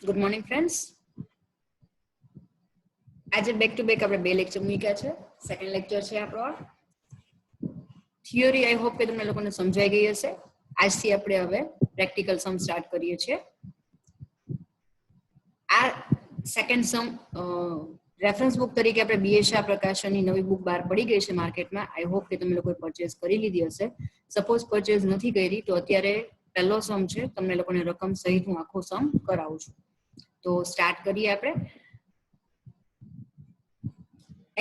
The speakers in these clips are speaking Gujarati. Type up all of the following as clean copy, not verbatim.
Good morning friends. આજે બેક ટુ બેક આપણે બે લેક્ચર મૂક્યા છે. સેકન્ડ લેક્ચર છે આપણો. થિયરી આઈ હોપ કે તમને લોકોને સમજાઈ ગઈ હશે. આજથી આપણે હવે પ્રેક્ટિકલ સમ સ્ટાર્ટ કરીએ છીએ. આ સેકન્ડ સમ રેફરન્સ બુક તરીકે આપણે બીએ શાહ પ્રકાશનની નવી બુક બહાર પડી ગઈ છે માર્કેટમાં. આઈ હોપ કે તમે લોકોએ પરચેઝ કરી લીધી હશે. સપોઝ પરચેઝ નથી કરી તો અત્યારે પહેલો સમ છે, તમને લોકોને રકમ સહિત હું આખો સમ કરાવું છું. તો સ્ટાર્ટ કરીએ આપણે.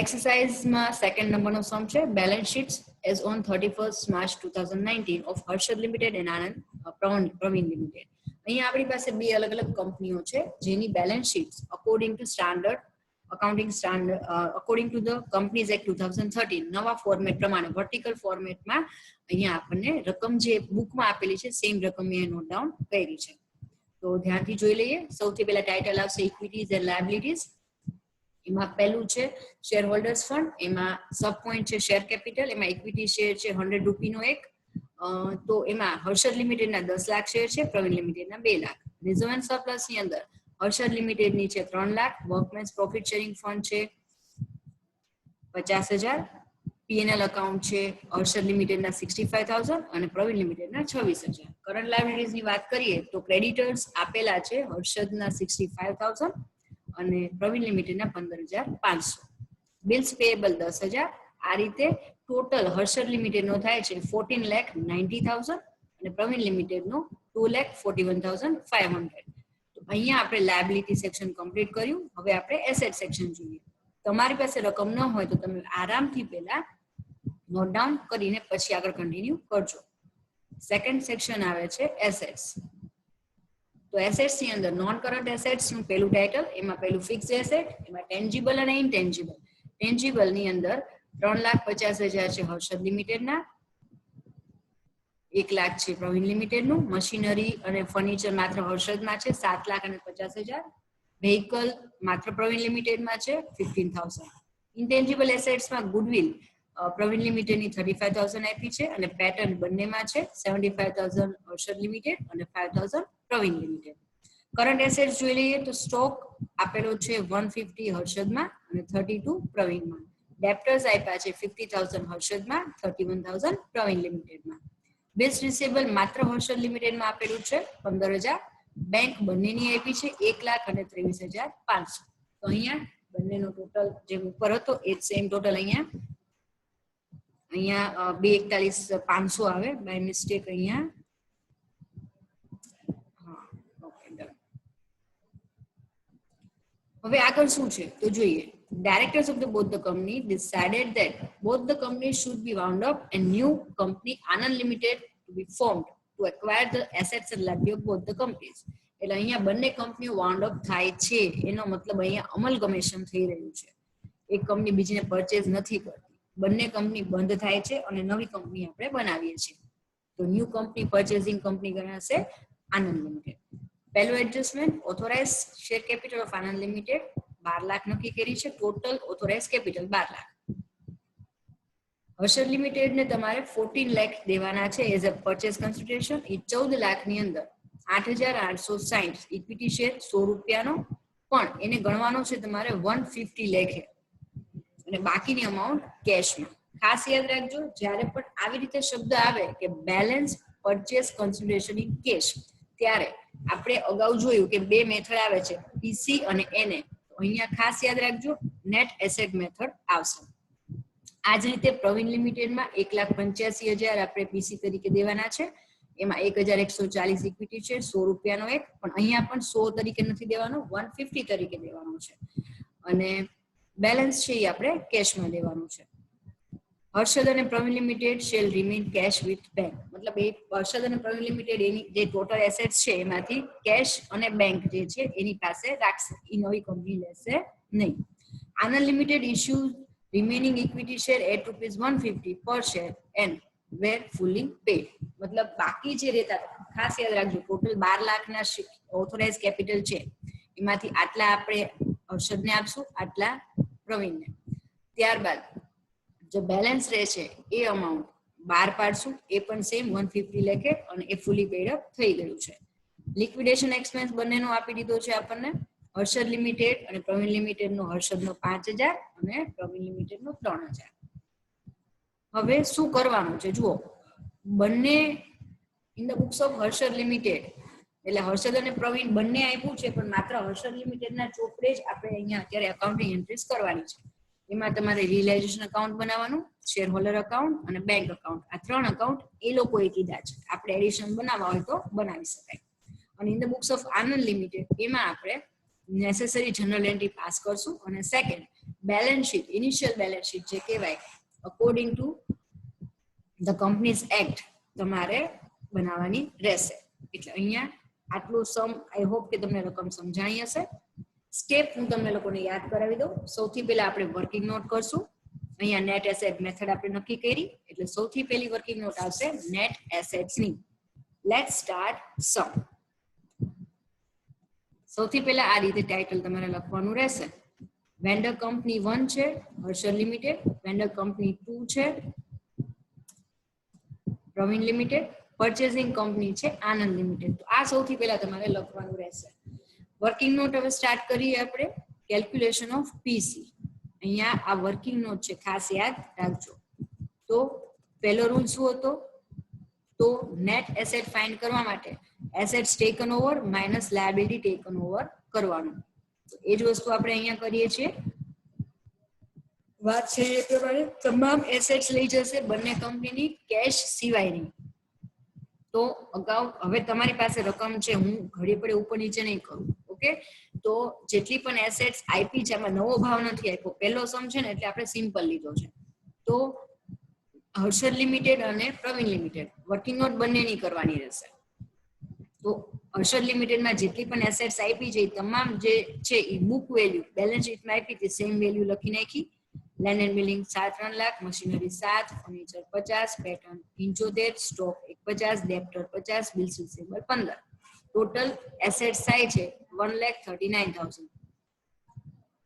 એક્સરસાઇઝમાં સેકન્ડ નંબરનો સમ છે, balance sheets as on 31st March 2019 of Harshad Limited and Anand Pravin Limited. અહીંયા આપણી પાસે બે અલગ અલગ કંપનીઓ છે જેની balance sheets according to standard accounting standard according to the companies act 2013 નવા ફોર્મેટ પ્રમાણે વર્ટિકલ ફોર્મેટમાં અહીંયા આપણને રકમ જે બુકમાં આપેલી છે સેમ રકમ અહીંયા નોટ ડાઉન કરી છે. તો ધ્યાનથી જોઈ લઈએ. સૌથી પહેલા ટાઇટલ આવશે ઇક્વિટીઝ એન્ડ લાયબિલિટીઝ. એમાં પહેલું છે શેર હોલ્ડર્સ ફંડ, એમાં સબ પોઈન્ટ છે શેર કેપિટલ, એમાં ઇક્વિટી શેર છે 100 રૂપિયાનો એક. તો એમાં હર્ષદ લિમિટેડના 10 લાખ શેર છે, પ્રવીણ લિમિટેડના 2 લાખ. રિઝર્વ એન્ડ સરપ્લસ ની અંદર હર્ષદ લિમિટેડની છે 3 લાખ, વર્કમેન્સ પ્રોફિટ શેરિંગ ફંડ છે 50,000, પીએનએલ અકાઉન્ટ છે હર્ષદ લિમિટેડના 65,000 અને પ્રવીણ લિમિટેડના 26,000. કરંટ લાયબિલિટીઝ ની વાત કરીએ તો ક્રેડિટર્સ આપેલા છે હર્ષદના 65,000 અને પ્રવીણ લિમિટેડના 15,500. Bills payable 10,000. આ રીતે ટોટલ હર્ષદ લિમિટેડનો થાય છે 14,90,000 અને પ્રવીણ લિમિટેડનો 2,41,500. તો અહીંયા આપણે લાયબિલિટી સેક્શન કમ્પ્લીટ કર્યું. હવે આપણે એસેટ સેક્શન જોઈએ. તમારી પાસે રકમ ન હોય તો તમે આરામથી પહેલા નોટ ડાઉન કરીને પછી આગળ કન્ટિન્યુ કરજો. સેકન્ડ સેક્શન આવે છે એસેટ્સ. તો એસેટ્સ ની અંદર નોન કરન્ટ એસેટ્સ નું પહેલું ટાઇટલ, એમાં પહેલું ફિક્સ્ડ એસેટ, એમાં ટેન્જીબલ અને ઇનટેન્જીબલ. ટેન્જીબલ ની અંદર 3,50,000 છે હર્ષદ લિમિટેડના, 1 લાખ છે પ્રવીણ લિમિટેડનું. મશીનરી અને ફર્નિચર માત્ર હર્ષદમાં છે 7,50,000. વેહિકલ માત્ર પ્રવીણ લિમિટેડમાં છે 15,000. ઇન્ટેન્જીબલ એસેટ્સમાં ગુડવિલ પ્રવીણ લિમિટેડની 35,000 આપી છે અને પેટર્ન બંનેમાં છે 75,000 હર્ષદ લિમિટેડ અને 5,000 પ્રવીણ લિમિટેડ. કરંટ એસેટ્સ જોઈ લઈએ તો સ્ટોક આપેલો છે 150 હર્ષદમાં અને 32 પ્રવીણમાં. ડેપ્ટર્સ આપ્યા છે 50,000 હર્ષદમાં, 31,000 પ્રવીણ લિમિટેડમાં. બિલ્સ રિસીવેબલ માત્ર હર્ષદ લિમિટેડમાં આપેલું છે 15,000. બેંક બંનેની આપી છે 1 લાખ અને 23,500. તો અહીંયા બંનેનો ટોટલ જે ઉપર હતો એ સેમ ટોટલ અહીંયા 2,41,500 આવે. બાય મિસ્ટેક અહીંયા હવે આગળ શું છે તો જોઈએ. Directors of both the company decided that both the companies should be wound up and new company Anand Limited to be formed to acquire the assets and liability of both the companies. એટલે અહીંયા બંને કંપનીઓ વાઉન્ડ અપ થાય છે એનો મતલબ અહીંયા અમલગમેશન થઈ રહ્યું છે. એક કંપની બીજીને પરચેઝ નથી કરતી, બંને કંપની બંધ થાય છે અને નવી કંપની આપણે બનાવીએ છીએ. તો ન્યૂ કંપની પરચેઝિંગ કંપની ગણાશે આનંદ લિમિટેડ. પહેલું adjustment authorise share capital of Anand limited 12 lakh નક્કી કરી છે. Total authorise capital 12 lakh. Harshad limited ને તમારે 14 લાખ દેવાના છે એઝ અ પરચેઝ કન્સિડરેશન. એ 14 લાખની અંદર 8,860 ઇક્વિટી શેર 100 રૂપિયાનો પણ એને ગણવાનો છે તમારે 150 લેખે અને બાકીની અમાઉન્ટ કેશમાં. ખાસ યાદ રાખજો જ્યારે પણ આવી રીતે શબ્દ આવે કે balance purchase consideration in cash, ત્યારે આપણે અગાઉ જોયું કે બે મેથડ આવે છે પીસી અને એનએ. અહીંયા ખાસ યાદ રાખજો નેટ એસેટ મેથડ આવશે. આ જ રીતે પ્રવીણ લિમિટેડમાં 1,85,000 આપણે પીસી તરીકે દેવાના છે. એમાં 1,140 ઇક્વિટી છે 100 રૂપિયાનો એક, પણ અહીંયા પણ 100 તરીકે નથી દેવાનો, 150 તરીકે દેવાનો છે અને બેલેન્સ છે એ આપણે કેશમાં દેવાનું છે. હર્ષદ અને Pravin Limited shall remain cash with bank. મતલબ એ હર્ષદ અને પ્રવીણ લિમિટેડ એની જે ટોટલ એસેટ્સ છે એમાંથી કેશ અને બેંક જે છે એની પાસે રાખશે, એ નવી કંપની લેશે નહીં. Anand limited issue remaining equity share at ₹150 per share and were fully paid. મતલબ બાકી જે રહેતા, ખાસ યાદ રાખજો ટોટલ 12 લાખના ઓથોરાઇઝ કેપિટલ છે એમાંથી આટલા આપણે હર્ષદને આપશું, આટલા પ્રવીણને. ત્યારબાદ જો બેલેન્સ રહે છે એ અમાઉન્ટ બહાર પાડશું, એ પણ સેમ 150 લેખે અને એ ફૂલી પેડ અપ થઈ ગયું છે. લિક્વિડેશન એક્સપેન્સ બંનેનો આપી દીધો છે આપણને. હર્ષદ લિમિટેડ અને પ્રવીણ લિમિટેડ નો હર્ષદનો 5000 અને પ્રવીણ લિમિટેડ નો 3000. હવે શું કરવાનું છે જુઓ, બંને in the books of Harshad limited એટલે હર્ષદ અને પ્રવીણ બંને આપ્યું છે, પણ માત્ર હર્ષદ લિમિટેડના ચોપડે જ આપણે અહીંયા અત્યારે એકાઉન્ટિંગ એન્ટ્રીઝ કરવાની છે. એમાં તમારે રિયલાઇઝેશન અકાઉન્ટ બનાવવાનું, શેર હોલ્ડર અકાઉન્ટ અને બેંક અકાઉન્ટ, આ 3 અકાઉન્ટ એ લોકોએ કીધા છે. આપણે એડિશન બનાવવા હોય તો બનાવી શકાય. અને in the books of Anand limited એમાં આપણે નેસેસરી જનરલ એન્ટ્રી પાસ કરશું. અને second balance sheet, initial balance sheet જે કહેવાય according to the companies act તમારે બનાવવાની રહેશે. એટલે અહીંયા આટલું સમ આઈ હોપ કે તમને રકમ સમજાણી હશે. સ્ટેપ હું તમને લોકોને યાદ કરાવી દઉં. સૌથી પહેલા આપણે વર્કિંગ નોટ કરશું. અહીંયા નેટ એસેટ મેથડ આપણે નક્કી કરી, એટલે સૌથી પહેલી વર્કિંગ નોટ આવશે નેટ એસેટ્સ ની. લેટ્સ સ્ટાર્ટ સમ. સૌથી પહેલા આ રીતે ટાઇટલ તમારે લખવાનું રહેશે. વેન્ડર કંપની 1 છે હર્ષદ લિમિટેડ, વેન્ડર કંપની 2 છે પ્રવીણ લિમિટેડ, પરચેસિંગ કંપની છે આનંદ લિમિટેડ. તો આ સૌથી પહેલા તમારે લખવાનું રહેશે. વર્કિંગ નોટ હવે સ્ટાર્ટ કરીએ આપણે. કેલ્ક્યુલેશન ઓફ પીસી. અહીંયા આ વર્કિંગ નોટ છે, ખાસ યાદ રાખજો. તો પહેલો રૂલ શું હતો? તો નેટ એસેટ ફાઇન્ડ કરવા માટે assets taken over minus liability taken over કરવાનું. તો એ જ વસ્તુ આપણે અહીંયા કરીએ છીએ. વાત છે એ પ્રમાણે તમામ એસેટ્સ લઈ જશે બંને કંપનીની, કેશ સિવાયની. તો અગાઉ હવે તમારી પાસે રકમ છે, હું ઘડી પડે ઉપર નીચે નહીં કરું. ઓકે, તો જેટલી પણ એસેટ્સ આઈપી છે એમાં નવો ભાવ નથી આપ્યો. પહેલો સમ છે ને એટલે આપણે સિમ્પલ લીધો છે. તો હર્ષદ લિમિટેડ અને પ્રવીણ લિમિટેડ વર્કિંગ નોટ બંનેની કરવાની રહેશે. તો હર્ષદ લિમિટેડમાં જેટલી પણ એસેટ્સ આપી છે તમામ જે છે એ બુક વેલ્યુ બેલેન્સ શીટમાં આપી તે સેમ વેલ્યુ લખી નાખી. Land and building 3 lakh, machinery 7, furniture 50, pattern 75, stock 50, ડેપ્ટર 50, bills receivable 15. Total assets થાય છે 1,39,000.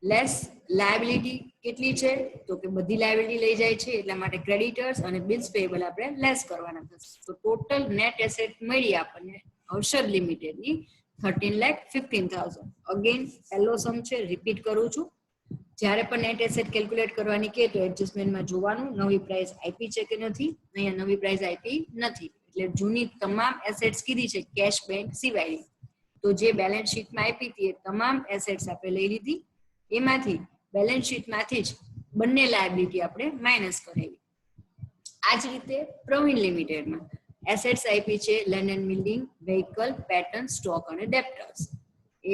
લેસ લાયબિલિટી કેટલી છે? તો કે બધી લાયબિલિટી લઈ જાય છે, એટલા માટે ક્રેડિટર્સ અને બિલ્સ પેયેબલ આપણે લેસ કરવાના થશે. તો ટોટલ નેટ એસેટ મળી આપણને હર્ષદ લિમિટેડની 13,15,000. અગેન પહેલો સમ છે, રિપીટ કરું છું. જ્યારે પણ નેટ એસેટ કેલ્ક્યુલેટ કરવાની કે તો એડજસ્ટમેન્ટમાં જોવાનું નવી પ્રાઇસ આપી છે કે નથી. અહીંયા નવી પ્રાઇસ આપી નથી, એટલે જૂની તમામ એસેટ્સ કીધી છે કેશ બેંક સિવાયની. તો જે બેલેન્સ શીટમાં આપી હતી એ તમામ એસેટ્સ આપણે લઈ લીધી. એમાંથી બેલેન્સ શીટમાંથી જ બંને લાયબિલિટી આપણે માઇનસ કરાવી. આ જ રીતે પ્રવીણ લિમિટેડમાં એસેટ્સ આપી છે land and building, vehicle, pattern, stock અને ડેપ્ટર્સ. એ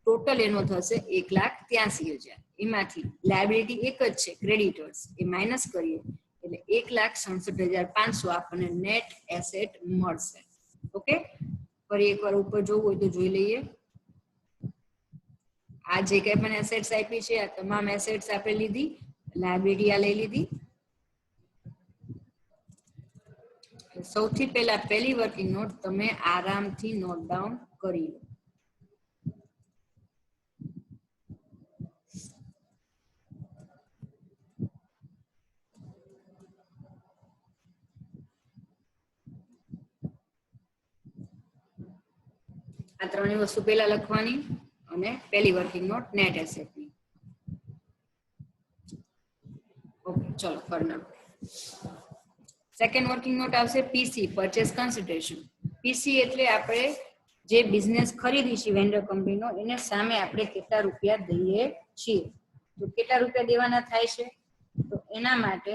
ટોટલ એનો થશે 1,83,000. એમાંથી લાયબિલિટી એક જ છે ક્રેડિટર્સ, એ માઇનસ કરીએ એટલે 1,67,500 આપણને નેટ એસેટ મળશે. ઓકે, ફરી એકવાર ઉપર જોવું હોય તો જોઈ લઈએ. આ જે કઈ પણ એસેટ્સ આપી છે આ તમામ એસેટ્સ આપણે લીધી, લાયબિલિટી આ લઈ લીધી. સૌથી પહેલા પહેલી વર્કિંગ નોટ તમે આરામથી નોટ ડાઉન કરી લો. આ ત્રણેય વસ્તુ પહેલા લખવાની અને પહેલી વર્કિંગ નોટ નેટ એસેટની. ઓકે, ચલો ફરના. સેકન્ડ વર્કિંગ નોટ આવશે પીસી, પરચેસ કન્સિડરેશન. પીસી એટલે આપણે જે બિઝનેસ ખરીદી છે વેન્ડર કંપનીનો, એને સામે આપણે કેટલા રૂપિયા દઈએ છીએ. તો કેટલા રૂપિયા દેવાના થાય છે? તો એના માટે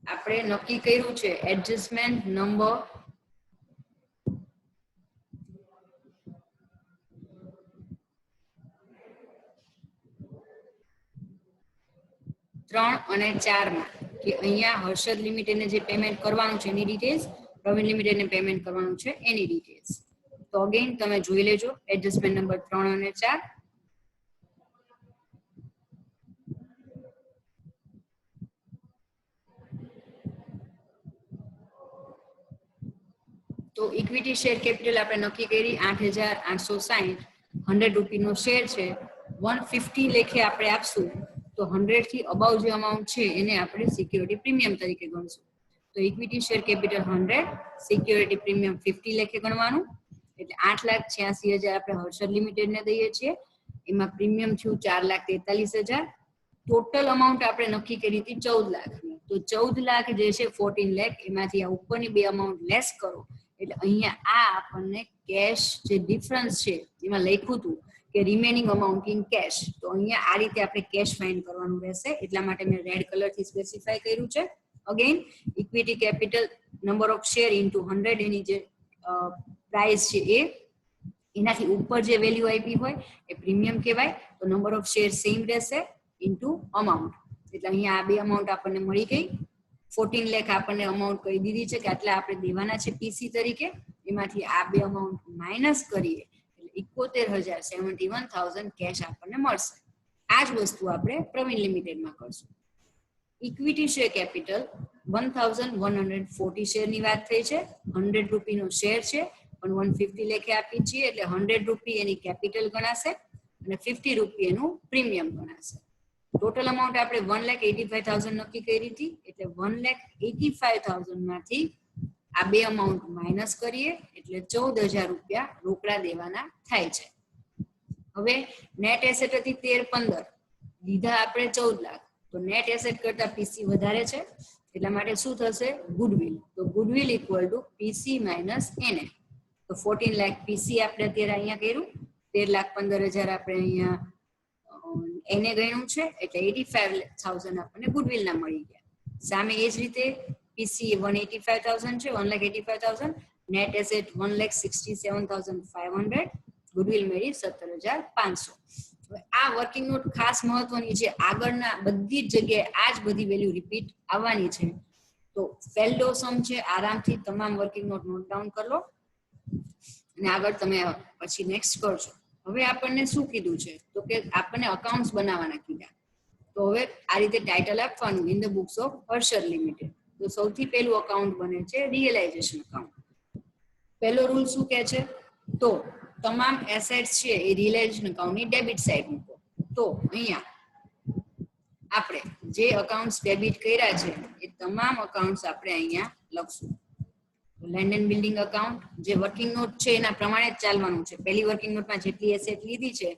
આપણે નક્કી કર્યું છે એડજસ્ટમેન્ટ નંબર 3 અને 4 માં કે અહીંયા હર્ષદ લિમિટેડને જે પેમેન્ટ કરવાનું છે એની ડિટેલ્સ, પ્રવીણ લિમિટેડને પેમેન્ટ કરવાનું છે એની ડિટેલ્સ. તો અગેન તમે જોઈ લેજો એડજસ્ટમેન્ટ નંબર 3 અને 4. તો ઇક્વિટી શેર કેપિટલ આપણે નક્કી કરી 8,860. 100 રૂપિયાનો શેર છે, 150 લેખે આપણે આપશું. તો 100 થી અબાઉ જે અમાઉન્ટ છે એને આપણે સિક્યોરિટી પ્રીમિયમ તરીકે ગણશું. તો equity share capital 100, security premium 50 લેખે ગણવાનું, એટલે 8,86,000 આપણે હર્ષદ લિમિટેડ ને દઈએ છીએ. એમાં પ્રીમિયમ થયું 4,43,000. ટોટલ અમાઉન્ટ આપણે નક્કી કરી હતી 14 લાખની. તો 14 લાખ જે છે 14 લાખ, એમાંથી આ ઉપરની બે અમાઉન્ટ લેસ કરો એટલે અહીંયા આ આપણને કેશ જે ડિફરન્સ છે એમાં લખ્યું હતું કે રિમેનિંગ અમાઉન્ટ ઇન કેશ, તો અહીંયા આ રીતે આપણે કેશ ફાઇન્ડ કરવાનું રહેશે. એટલા માટે મેં રેડ કલર થી સ્પેસિફાઈ કર્યું છે. Again equity capital number of share into 100 એની જે પ્રાઇસ છે એ, એનાથી ઉપર જે વેલ્યુ આપી હોય એ પ્રીમિયમ કહેવાય. તો નંબર ઓફ શેર સેમ રહેશે ઇન્ટુ અમાઉન્ટ. એટલે અહીંયા આ બે અમાઉન્ટ આપણને મળી ગઈ. 14 લાખ આપણને અમાઉન્ટ કહી દીધી છે કે આટલા આપણે દેવાના છે પીસી તરીકે, એમાંથી આ બે અમાઉન્ટ માઇનસ કરીએ એટલે 71,000 કેશ આપણને મળશે. આ જ વસ્તુ આપણે પ્રવીણ લિમિટેડમાં કરશું. ઇક્વિટી શેર કેપિટલ 1,140 શેરની વાત થઈ છે. 100 રૂપીનો શેર છે પણ 150 લેખે આપી છીએ એટલે 100 રૂપી એની કેપિટલ ગણાશે અને 50 રૂપી એનું પ્રીમિયમ ગણાશે. ટોટલ અમાઉન્ટ આપણે 1,85,000 નક્કી કરી હતી એટલે 1,85,000 માંથી આ બે અમાઉન્ટ માઇનસ કરીએ એટલે 14,000 રૂપિયા રોકડા દેવાના થાય છે. હવે નેટ એસેટ હતી 13-15, લીધા આપણે 14 લાખ, તો નેટ એસેટ કરતા પીસી વધારે છે એટલા માટે શું થશે? ગુડવિલ. તો goodwill equal to PC minus એને. તો 14 લાખ પીસી આપણે અત્યારે અહીંયા કર્યું, 13,15,000 આપણે અહીંયા એને ગણ્યું છે એટલે 85,000 આપણને ગુડવિલ ના મળી ગયા. સામે એ જ રીતે પીસી 185,000 છે, 1,85,000, નેટ એસેટ 1,67,500, ગુડવિલ મળી 17,500. આ વર્કિંગ નોટ ખાસ મહત્વની છે. આગળના બધી જ જગ્યાએ આ જ બધી વેલ્યુ રિપીટ આવવાની છે. તો પહેલો સમ છે, આરામથી તમામ વર્કિંગ નોટ નોટ ડાઉન કરી લો અને આગળ તમે પછી નેક્સ્ટ કરજો. હવે આપણને શું કીધું છે? તો કે આપણને અકાઉન્ટ્સ બનાવવાના કીધા. તો હવે આ રીતે ટાઇટલ આપવાનું in the books of Harshad limited. તો સૌથી પહેલું અકાઉન્ટ બને છે રિયલાઇઝેશન અકાઉન્ટ. પહેલો રૂલ શું કહે છે? તો તમામ એસેટ્સ છે એ રિયલાઇઝેશન અકાઉન્ટની ડેબિટ સાઇડ મૂકો. તો અહીંયા આપણે જે અકાઉન્ટ્સ ડેબિટ કર્યા છે એ તમામ અકાઉન્ટ્સ આપણે અહીંયા લખશું. લેન્ડ એન્ડ બિલ્ડિંગ અકાઉન્ટ જે વર્કિંગ નોટ છે એના પ્રમાણે જ ચાલવાનું છે. પહેલી વર્કિંગ નોટમાં જેટલી એસેટ લીધી છે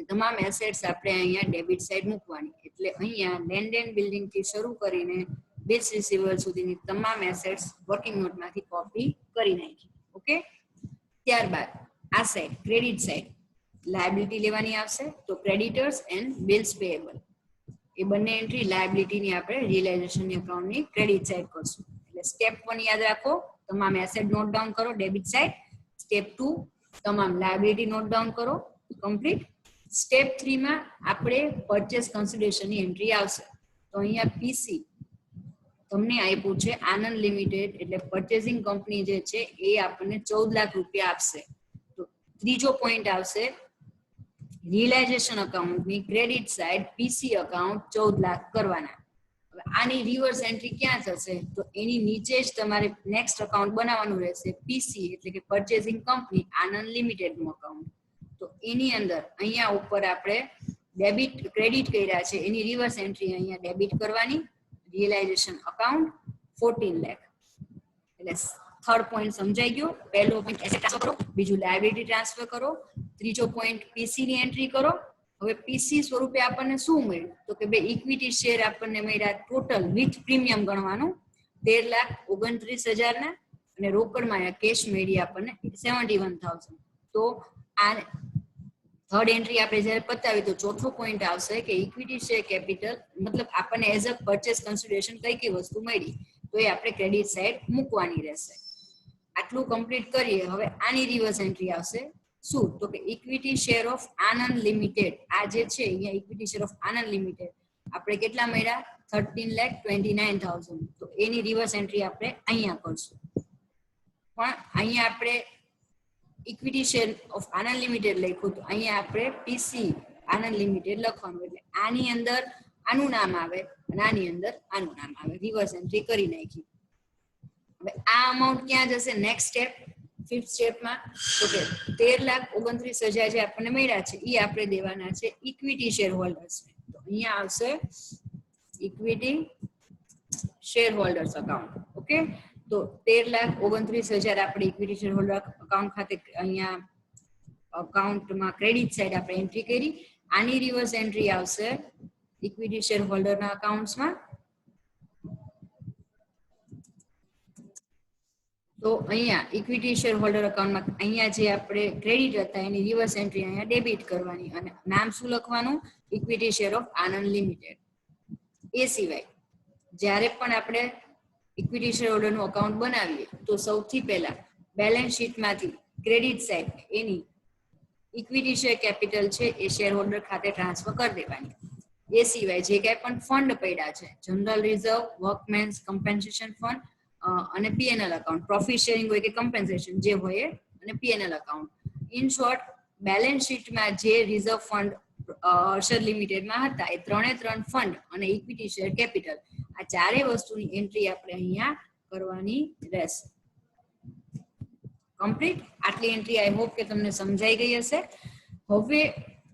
એ તમામ એસેટ્સ આપણે અહીંયા ડેબિટ સાઇડ મૂકવાની. એટલે અહીંયા લેન્ડ એન્ડ બિલ્ડિંગ થી શરૂ કરીને બિલ્સ રિસીવેબલ સુધીની તમામ એસેટ્સ વર્કિંગ નોટમાંથી કોપી કરી નાખી. ઓકે. ત્યારબાદ આ સાઇડ ક્રેડિટ સાઇડ લાયબિલિટી લેવાની આવશે. તો ક્રેડિટર્સ એન્ડ બિલ્સ પેએબલ એ બંને એન્ટ્રી લાયબિલિટીની આપણે રિયલાઇઝેશન એકાઉન્ટની ક્રેડિટ સાઇડ કરશું. એટલે સ્ટેપ 1 યાદ રાખો, તમામ એસેટ નોટ ડાઉન કરો ડેબિટ સાઇડ. સ્ટેપ 2 તમામ લાયબિલિટી નોટ ડાઉન કરો, કમ્પ્લીટ. સ્ટેપ 3 માં આપણે પરચેસ કન્સિડરેશનની એન્ટ્રી આવશે. તો અહીંયા પીસી તમને આપ્યું છે આનંદ લિમિટેડ, એટલે પરચેસિંગ કંપની જે છે એ આપણને 14 લાખ રૂપિયા આપશે. તો ત્રીજો પોઈન્ટ આવશે રિયલાઇઝેશન અકાઉન્ટની ક્રેડિટ સાઇડ પીસી અકાઉન્ટ 14 લાખ કરવાના. હવે આની રિવર્સ એન્ટ્રી ક્યાં થશે? તો એની નીચે જ તમારે નેક્સ્ટ અકાઉન્ટ બનાવવાનું રહેશે પીસી, એટલે કે પરચેસિંગ કંપની આનંદ લિમિટેડનું અકાઉન્ટ. તો એની અંદર અહીંયા ઉપર આપણે ડેબિટ ક્રેડિટ કર્યા છે એની રિવર્સ એન્ટ્રી અહીંયા ડેબિટ કરવાની. Realisation account 14 lakh. એટલે થર્ડ પોઈન્ટ સમજાઈ ગયો. પહેલો પોઈન્ટ એસેટ ટ્રાન્સફર કરો, બીજું લાયબિલિટી ટ્રાન્સફર કરો, ત્રીજો પોઈન્ટ પીસી ની એન્ટ્રી કરો. હવે પીસી સ્વરૂપે આપણને શું મળ્યું? તો કે બે ઇક્વિટી શેર આપણને મળ્યા ટોટલ વિથ પ્રીમિયમ ગણવાનું 13,29,000 ના, અને રોકડમાં કેશ મળી આપણને 71,000. તો આ થર્ડ એન્ટ્રી આપણે જ્યારે પતાવી તો ચોથો પોઈન્ટ આવશે કે ઇક્વિટી શેર કેપિટલ મતલબ આપણને એઝ અ પરચેસ કન્સિડરેશન કઈ વસ્તુ મળી, તો એ આપણે ક્રેડિટ સાઇડ મૂકવાની રહેશે. આટલું કમ્પ્લીટ કરીએ. હવે આની રિવર્સ એન્ટ્રી આવશે શું? તો કે equity share of Anand limited. આ જે છે અહીંયા equity share of Anand limited આપણે કેટલા મળ્યા? 13,29,000. તો એની રિવર્સ એન્ટ્રી આપણે અહીંયા કરશું. પણ અહીંયા આપણે equity share of Anand limited લખ્યું તો અહીંયા આપણે પીસી આનંદ લિમિટેડ લખવાનું. એટલે આની અંદર આનું નામ આવે અને આની અંદર આનું નામ આવે. રિવર્સ એન્ટ્રી કરી નાખી. હવે આ અમાઉન્ટ ક્યાં જશે? નેક્સ્ટ સ્ટેપ, ફિફ્થ સ્ટેપમાં. તો કે 13,29,000 જે આપણને મળ્યા છે એ આપણે દેવાના છે ઇક્વિટી શેર હોલ્ડર્સ. તો અહીંયા આવશે equity share holders account. Okay, તો 13,29,000 આપણે ઇક્વિટી શેર હોલ્ડર અકાઉન્ટ ખાતે અહીંયા અકાઉન્ટમાં ક્રેડિટ સાઇડ આપણે એન્ટ્રી કરી. આની રિવર્સ એન્ટ્રી આવશે ઇક્વિટી શેર હોલ્ડરના અકાઉન્ટ્સમાં. તો અહીંયા ઇક્વિટી શેર હોલ્ડર અકાઉન્ટમાં અહીંયા જે આપણે ક્રેડિટ હતા એની રિવર્સ એન્ટ્રી અહીંયા ડેબિટ કરવાની અને નામ શું લખવાનું? Equity share of Anand limited. એ સિવાય જ્યારે પણ આપણે ઇક્વિટી શેર હોલ્ડરનું અકાઉન્ટ બનાવીએ તો સૌથી પહેલા બેલેન્સ શીટમાંથી ક્રેડિટ સાઇડ એની ઇક્વિટી શેર કેપિટલ છે એ શેર હોલ્ડર ખાતે ટ્રાન્સફર કરી દેવાની. એ સિવાય જે કાંઈ પણ ફંડ પડ્યા છે, જનરલ રિઝર્વ, વર્કમેન્સ કમ્પેન્સેશન ફંડ અને પીએનએલ અકાઉન્ટ, પ્રોફિટ શેરિંગ હોય કે કમ્પેન્સેશન જે હોય અને P&L account. In short, balance શીટમાં જે રિઝર્વ ફંડ અર્શદ લિમિટેડમાં હતા એ 3 ફંડ અને ઇક્વિટી શેર કેપિટલ આ ચારેય વસ્તુની એન્ટ્રી આપણે અહીંયા કરવાની રહેશે. કમ્પ્લીટ. આટલી એન્ટ્રી આઈ હોપ કે તમને સમજાઈ ગઈ હશે. હવે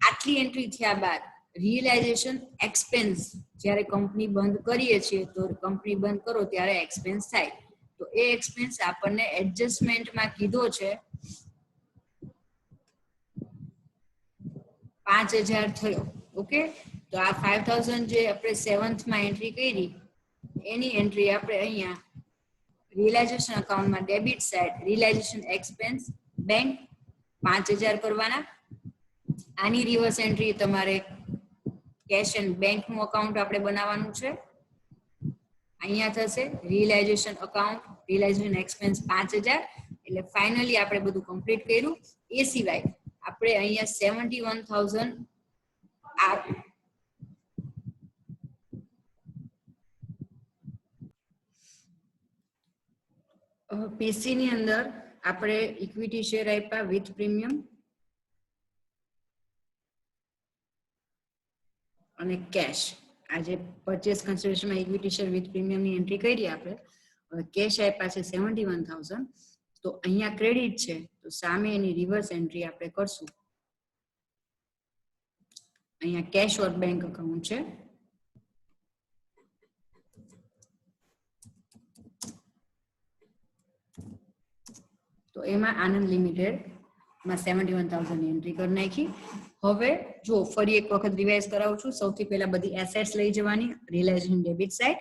આટલી એન્ટ્રી થયા બાદ રિયલાઇઝેશન એક્સપેન્સ, જ્યારે કંપની બંધ કરીએ છીએ તો કંપની બંધ કરો ત્યારે એક્સપેન્સ થાય. તો એ એક્સપેન્સ આપણને એડજસ્ટમેન્ટમાં કીધો છે 5,000 થયો. ઓકે, તો આ 5,000 જે આપણે 7th માં એન્ટ્રી કરી એની એન્ટ્રી આપણે અહીંયા રિયલાઇઝેશન અકાઉન્ટમાં debit side realization expense bank 5,000 કરવાના. આની રિવર્સ એન્ટ્રી તમારે કેશ એન્ડ બેંકનું અકાઉન્ટ આપણે બનાવવાનું છે. અહીંયા થશે રિયલાઇઝેશન અકાઉન્ટ રિયલાઇઝેશન એક્સપેન્સ 5,000. એટલે ફાઇનલી આપણે બધું કમ્પ્લીટ કર્યું. એ સિવાય આપણે અહીંયા 71,000 પીસી ની અંદર આપણે ઇક્વિટી શેર આપ્યા વિથ પ્રીમિયમ અને કેશ. આજે પરચેસ કન્સિડરેશનમાં ઇક્વિટી શેર વિથ પ્રીમિયમ ની એન્ટ્રી કરી આપણે. હવે કેશ આપ્યા છે 71,000. તો અહીંયા ક્રેડિટ છે તો સામે એની રિવર્સ એન્ટ્રી આપણે કરશું. અહીંયા કેશ ઓર બેંક અકાઉન્ટ છે. તો એમાં આનંદ લિમિટેડ માં 71,000 ની એન્ટ્રી કરી નાખી. હવે જો ફરી એક વખત રિવાઇઝ કરાવું છું. સૌથી પહેલા બધી એસેટ્સ લઈ જવાની રિયલાઇઝેશન ડેબિટ સાઇડ.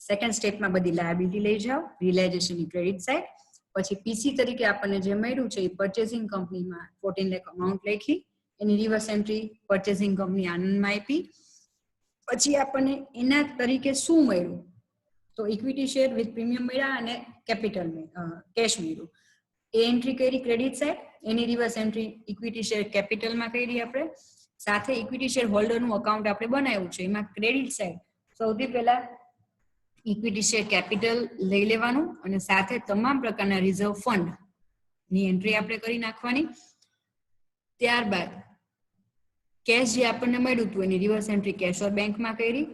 સેકન્ડ સ્ટેપમાં બધી લાયબિલિટી લઈ જાઓ રિયલાઇઝેશનની ક્રેડિટ સાઇડ. પછી પીસી તરીકે આપણને જે મળ્યું છે એ પરચેસિંગ કંપનીમાં 14 લાખ અમાઉન્ટ લખી એની રિવર્સ એન્ટ્રી પરચેસિંગ કંપની આનંદમાં આપી. પછી આપણને એના તરીકે શું મળ્યું? તો ઇક્વિટી શેર વિથ પ્રીમિયમ મળ્યા અને કેપિટલ કેશ મળ્યું. એ એન્ટ્રી કરી ક્રેડિટ સાઇડ. એની રિવર્સ એન્ટ્રી ઇક્વિટી શેર કેપિટલમાં કરી આપણે. સાથે ઇક્વિટી શેર હોલ્ડરનું અકાઉન્ટ આપણે બનાવ્યું છે એમાં ક્રેડિટ સાઇડ સૌથી પહેલા ઇક્વિટી શેર કેપિટલ લઈ લેવાનું અને સાથે તમામ પ્રકારના રિઝર્વ ફંડ ની એન્ટ્રી આપણે કરી નાખવાની. ત્યારબાદ કેશ જે આપણને મળ્યું હતું એની રિવર્સ એન્ટ્રી કેશ ઓર બેંકમાં કરી.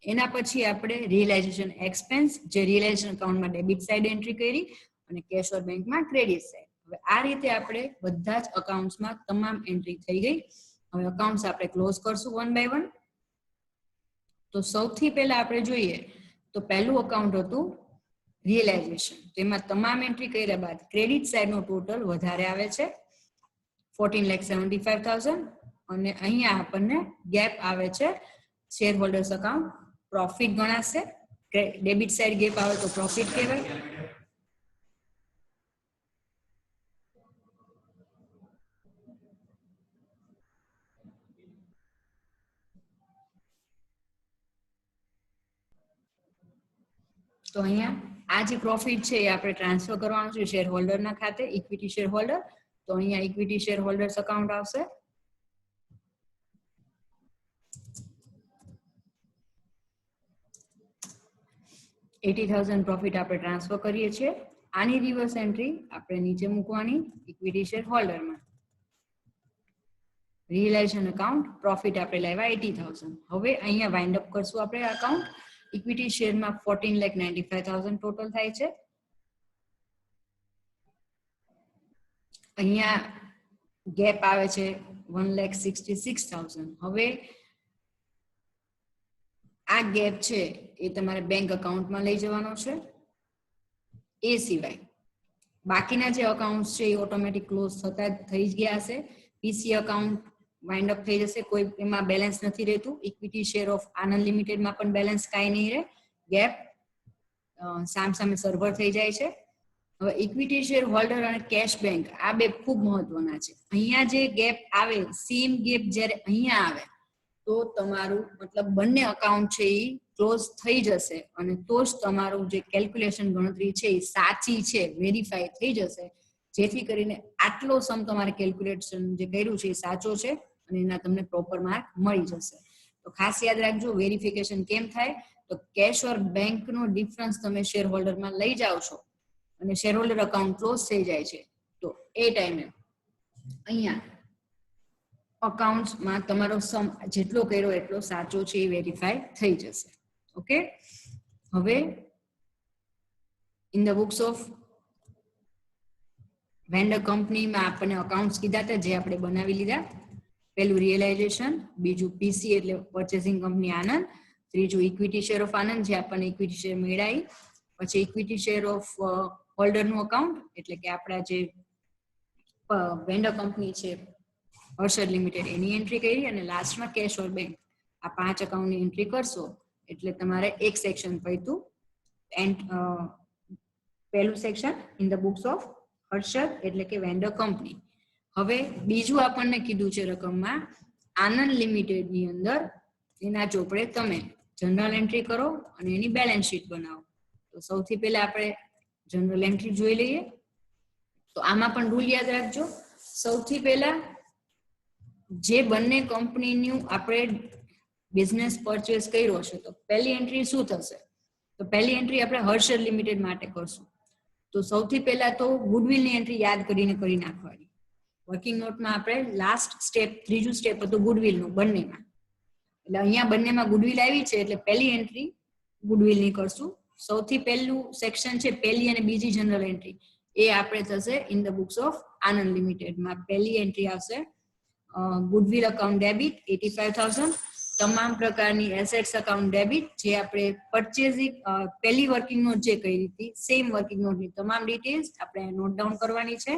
એના પછી આપણે રિયલાઇઝેશન એક્સપેન્સ જે રિયલાઇઝેશન અકાઉન્ટમાં ડેબિટ સાઇડ એન્ટ્રી કરી અને કેશ ઓર બેંકમાં ક્રેડિટ સાઇડ. હવે આ રીતે આપણે બધા જ અકાઉન્ટ્સમાં તમામ એન્ટ્રી થઈ ગઈ. હવે અકાઉન્ટ્સ આપણે ક્લોઝ કરશું વન બાય વન. તો સૌથી પહેલા આપણે જોઈએ તો પહેલું અકાઉન્ટ હતું રિયલાઇઝેશન. તેમાં તમામ એન્ટ્રી કર્યા બાદ ક્રેડિટ સાઇડનો ટોટલ વધારે આવે છે 14,75,000 અને અહીંયા આપણને ગેપ આવે છે શેર હોલ્ડર્સ અકાઉન્ટ. પ્રોફિટ ગણાશે. ડેબિટ સાઇડ ગેપ આવે તો પ્રોફિટ કહેવાય. તો અહીંયા આ જે પ્રોફિટ છે એ આપણે ટ્રાન્સફર કરવાનું છે શેર હોલ્ડરના ખાતે ઇક્વિટી શેર હોલ્ડર. તો અહીંયા ઇક્વિટી શેર હોલ્ડર્સ અકાઉન્ટ આવશે. $80,000 પ્રોફિટ આપણે ટ્રાન્સફર કરીએ છીએ. આની રિવર્સ એન્ટ્રી આપણે નીચે મૂકવાની ઇક્વિટી શેર હોલ્ડરમાં. રિયલાઇઝેશન અકાઉન્ટ પ્રોફિટ આપણે લાવ્યા 80,000. હવે અહીંયા વાઇન્ડ અપ કરશું આપણે અકાઉન્ટ. ઇક્વિટી શેરમાં 14,95,000 ટોટલ થાય છે. અહીંયા ગેપ આવે છે 1,66,000. હવે આ ગેપ છે એ તમારે બેંક અકાઉન્ટમાં લઈ જવાનો છે. એ સિવાય બાકીના જે અકાઉન્ટ છે એ ઓટોમેટિક ક્લોઝ થતા થઈ જ ગયા હશે. પીસી અકાઉન્ટ વાઇન્ડ અપ થઈ જશે, કોઈ એમાં બેલેન્સ નથી રહેતું. ઇક્વિટી શેર ઓફ આનંદ લિમિટેડમાં પણ બેલેન્સ કાંઈ નહીં રહે, ગેપ સામે સર્વર થઈ જાય છે. હવે ઇક્વિટી શેર હોલ્ડર અને કેશ બેંક આ બે ખૂબ મહત્વના છે. અહીંયા જે ગેપ આવે, સેમ ગેપ જ્યારે અહીંયા આવે તો તમારું મતલબ બંને અકાઉન્ટ છે એ ક્લોઝ થઈ જશે અને તો જ તમારું જે કેલ્ક્યુલેશન ગણતરી છે એ સાચી છે, વેરીફાઈ થઈ જશે, જેથી કરીને આટલો સમ તમારે કેલ્ક્યુલેશન જે કર્યું છે એ સાચો છે અને એના તમને પ્રોપર માર્ક મળી જશે. તો ખાસ યાદ રાખજો, વેરિફિકેશન કેમ થાય તો કેશ ઓર બેંકનો ડિફરન્સ તમે શેર હોલ્ડરમાં લઈ જાઓ છો અને શેર હોલ્ડર અકાઉન્ટ ક્લોઝ થઈ જાય છે તો એ ટાઈમે અહીંયા અકાઉન્ટમાં તમારો સમ જેટલો કર્યો એટલો સાચો છે એ વેરીફાઈ થઈ જશે. ઓકે, હવે in the books of vendor કંપનીમાં આપણને અકાઉન્ટ્સ કીધા હતા જે આપણે બનાવી લીધા. પહેલું રિયલાઇઝેશન, બીજું પીસી એટલે પરચેસિંગ કંપની આનંદ, ત્રીજું ઇક્વિટી શેર ઓફ આનંદ જે આપણને ઇક્વિટી શેર મેળાવી, પછી ઇક્વિટી શેર ઓફ હોલ્ડરનું અકાઉન્ટ એટલે કે આપણા જે વેન્ડર કંપની છે હર્ષદ લિમિટેડ એની એન્ટ્રી કરી અને લાસ્ટમાં કેશ ઓર બેંક. આ 5 અકાઉન્ટની એન્ટ્રી કરશો એટલે તમારે એક સેક્શન પૈતું એન્ડ પહેલું section in the books of Harshad એટલે કે વેન્ડર કંપની. હવે બીજું આપણને કીધું છે રકમમાં આનંદ લિમિટેડની અંદર એના ચોપડે તમે જનરલ એન્ટ્રી કરો અને એની બેલેન્સ શીટ બનાવો. તો સૌથી પહેલા આપણે જનરલ એન્ટ્રી જોઈ લઈએ. તો આમાં પણ રૂલ યાદ રાખજો, સૌથી પહેલા જે બંને કંપનીનું આપણે બિઝનેસ પરચેસ કર્યો છે તો પહેલી એન્ટ્રી શું થશે? તો પહેલી એન્ટ્રી આપણે હર્ષદ લિમિટેડ માટે કરશું. તો સૌથી પહેલા તો ગુડવિલની એન્ટ્રી યાદ કરીને કરી નાખવાની. વર્કિંગ નોટમાં આપણે લાસ્ટ સ્ટેપ, ત્રીજું સ્ટેપ હતું ગુડવિલનું બંનેમાં. એટલે અહીંયા બંનેમાં ગુડવિલ આવી છે એટલે પહેલી એન્ટ્રી ગુડવિલની કરશું. સૌથી પહેલું સેક્શન છે પહેલી અને બીજી જનરલ એન્ટ્રી એ આપણે થશે ઇન ધ બુક્સ ઓફ આનંદ લિમિટેડમાં. પહેલી એન્ટ્રી આવશે ગુડવિલ અકાઉન્ટ ડેબિટ 85,000, તમામ પ્રકારની એસેટ્સ અકાઉન્ટ ડેબિટ જે આપણે પરચેઝિંગ પહેલી વર્કિંગ નોટ જે કરી હતી સેમ વર્કિંગ નોટની તમામ ડિટેલ્સ આપણે નોટ ડાઉન કરવાની છે.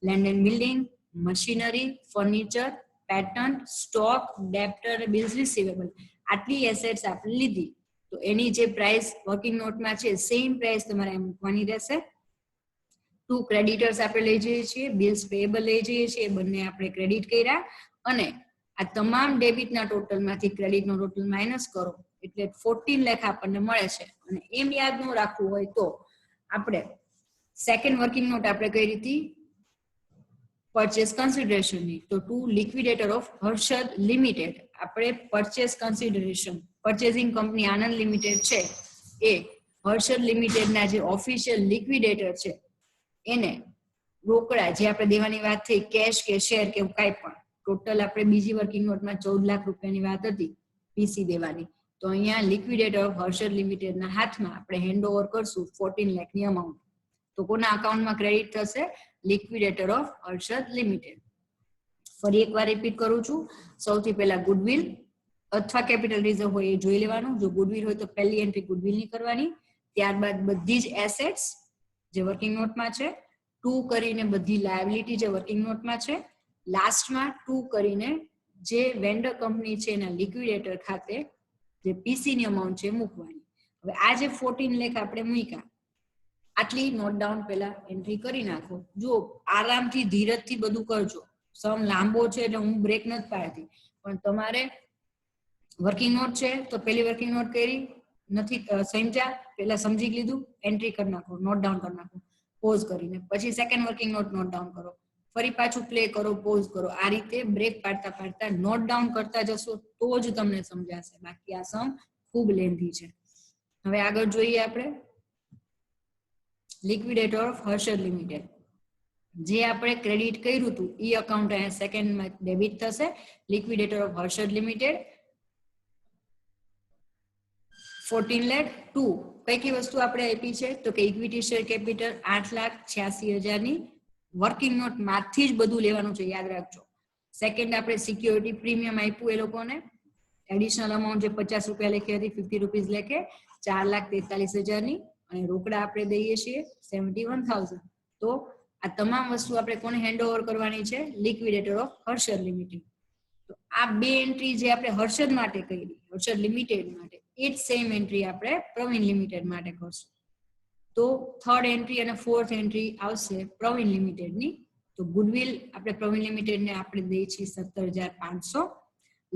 Land and building, machinery, furniture, patent, stock, debtor, bills receivable આટલી એસેટ્સ આપણે લીધી તો એની જે પ્રાઇસ વર્કિંગ નોટમાં છે સેમ પ્રાઇસ તમારે મૂકવાની રહેશે. 2 ક્રેડિટર્સ આપણે લઈ જઈએ છીએ, બિલ્સ પેએબલ લઈ જઈએ છીએ, બંને આપણે ક્રેડિટ કર્યા અને આ તમામ ડેબિટના ટોટલમાંથી ક્રેડિટનો ટોટલ માઇનસ કરો એટલે 14 લાખ આપણને મળે છે. અને એમ યાદ ન રાખવું હોય તો આપણે સેકન્ડ વર્કિંગ નોટ આપણે કઈ રીતે પરચેસ કન્સિડરેશનની, તો to liquidator of Harshad limited આપણે purchase consideration purchasing company Anand limited છે એ હર્ષદ લિમિટેડના જે ઓફિશિયલ લિક્વિડેટર છે એને રોકડા જે આપણે દેવાની વાત થઈ કેશ કે શેર કે કાંઈ પણ ટોટલ આપણે બીજી વર્કિંગ નોટમાં 14 લાખ રૂપિયાની વાત હતી પીસી દેવાની, તો અહીંયા લિક્વિડેટર ઓફ હર્ષદ લિમિટેડના હાથમાં આપણે હેન્ડ ઓવર કરશું 14 લાખની અમાઉન્ટ. તો કોના અકાઉન્ટમાં ક્રેડિટ થશે? Liquidator of Harshad limited. ફરી એકવાર રિપીટ કરું છું, સૌથી પહેલા ગુડવિલ અથવા કેપિટલ રિઝર્વ હોય એ જોઈ લેવાનું. જો ગુડવિલ હોય તો પહેલી એન્ટ્રી ગુડવિલની કરવાની, ત્યારબાદ બધી જ એસેટ્સ જે વર્કિંગ નોટમાં છે, 2 કરીને બધી લાયબિલિટી જે વર્કિંગ નોટમાં છે, લાસ્ટમાં 2 કરીને જે વેન્ડર કંપની છે એના લિક્વિડેટર ખાતે જે પીસી ની અમાઉન્ટ છે મૂકવાની. હવે આ જે 14 લાખ આપણે મૂક્યા આટલી નોટ ડાઉન પહેલા એન્ટ્રી કરી નાખો. જો આરામથી ધીરજથી બધું કરજો, સમ લાંબો છે એટલે હું બ્રેક નથી પાડતી, પણ તમારે વર્કિંગ નોટ છે તો પહેલી વર્કિંગ નોટ કરી નથી સમજ્યા, પહેલા સમજી લીધું, એન્ટ્રી કરી નાખો, નોટ ડાઉન કરી નાખો પોઝ કરીને, પછી સેકન્ડ વર્કિંગ નોટ ડાઉન કરો, ફરી પાછું પ્લે કરો, પોઝ કરો. આ રીતે બ્રેક પાડતા પાડતા નોટ ડાઉન કરતા જશો તો જ તમને સમજાશે, બાકી આ સમ ખૂબ લેન્ધી છે. હવે આગળ જોઈએ આપણે લિક્વિડેટર ઓફ હર્ષદ લિમિટેડ. જે આપણે ક્રેડિટ કર્યું હતું એ અકાઉન્ટ અહીંયા સેકન્ડમાં ડેબિટ થશે. Liquidator of Harshad limited 14 lakh 2 કઈ કઈ વસ્તુ આપણે આપી છે તો કે ઇક્વિટી શેર કેપિટલ 8,86,000 ની વર્કિંગ નોટ માંથી જ બધું લેવાનું છે, યાદ રાખજો. સેકન્ડ આપણે સિક્યોરિટી પ્રીમિયમ આપ્યું એ લોકોને, એડિશનલ અમાઉન્ટ જે 50 રૂપિયા લેખે હતી 50 રૂપીસ લેખે 4,43,000 ની, અને રોકડા આપણે દઈએ છીએ 71,000. તો આ તમામ વસ્તુ આપણે કોને હેન્ડઓવર કરવાની છે? Liquidator of Harshad limited. તો આ બે એન્ટ્રી જે આપણે હર્ષદ માટે કરી, હર્ષદ લિમિટેડ માટે, એ જ સેમ એન્ટ્રી આપણે પ્રવીણ લિમિટેડ માટે કરશું. તો થર્ડ એન્ટ્રી અને ફોર્થ એન્ટ્રી આવશે પ્રવીણ લિમિટેડની. તો ગુડવિલ આપણે પ્રવીણ લિમિટેડને આપણે દઈએ છીએ 17,500.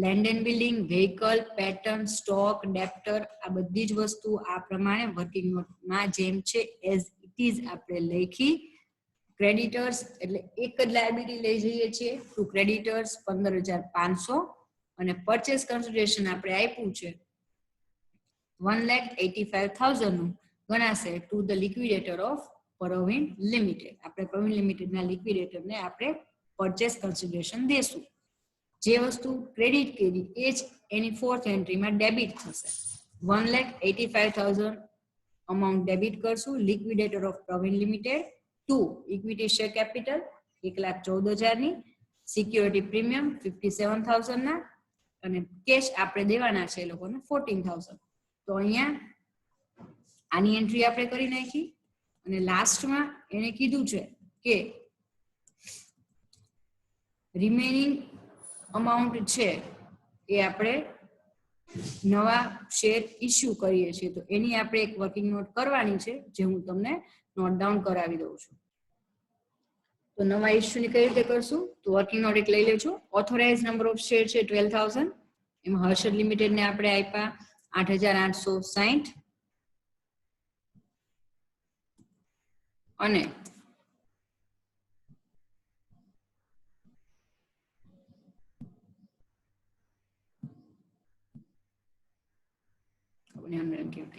Land and building, vehicle, patent, stock, debtor, આ બધી જ વસ્તુ આ પ્રમાણે વર્કિંગ નોટમાં જેમ છે એઝ ઇટ ઇઝ આપણે લખી. ક્રેડિટર્સ એટલે એક જ લાયબિલિટી લઈ જઈએ છીએ ટુ ક્રેડિટર્સ 15,500 અને પરચેસ કન્સિડરેશન આપણે આપ્યું છે 1,85,000 નું ગણાશે to the liquidator of Pravin limited. આપણે પ્રવીણ લિમિટેડના લિક્વિડેટરને આપણે પરચેસ કન્સિડરેશન દેશું. જે વસ્તુ ક્રેડિટ કરી એ જ એની ફોર્થ એન્ટ્રીમાં ડેબિટ થશે. 1,85,000 અમાઉન્ટ ડેબિટ કરશું liquidator of Pravin limited to equity share capital 1,14,000 ની, સિક્યોરિટી પ્રીમિયમ 57,000 ના અને કેશ આપણે દેવાના છે એ લોકોને 14,000. તો અહીંયા આની એન્ટ્રી આપણે કરી નાખી અને લાસ્ટમાં એને કીધું છે કે રિમેનિંગ અમાઉન્ટ છે એ આપણે નવા શેર ઇસ્યુ કરીએ છીએ. તો એની આપણે એક વર્કિંગ નોટ કરવાની છે જે હું તમને નોટ ડાઉન કરાવી દઉં છું. તો નવા ઇસ્યુની કઈ રીતે કરશું? તો વર્કિંગ નોટ એક લઈ લેજો. ઓથોરાઇઝ નંબર ઓફ શેર છે 12,000. એમાં હર્ષદ લિમિટેડને આપણે આપ્યા 8,860 અને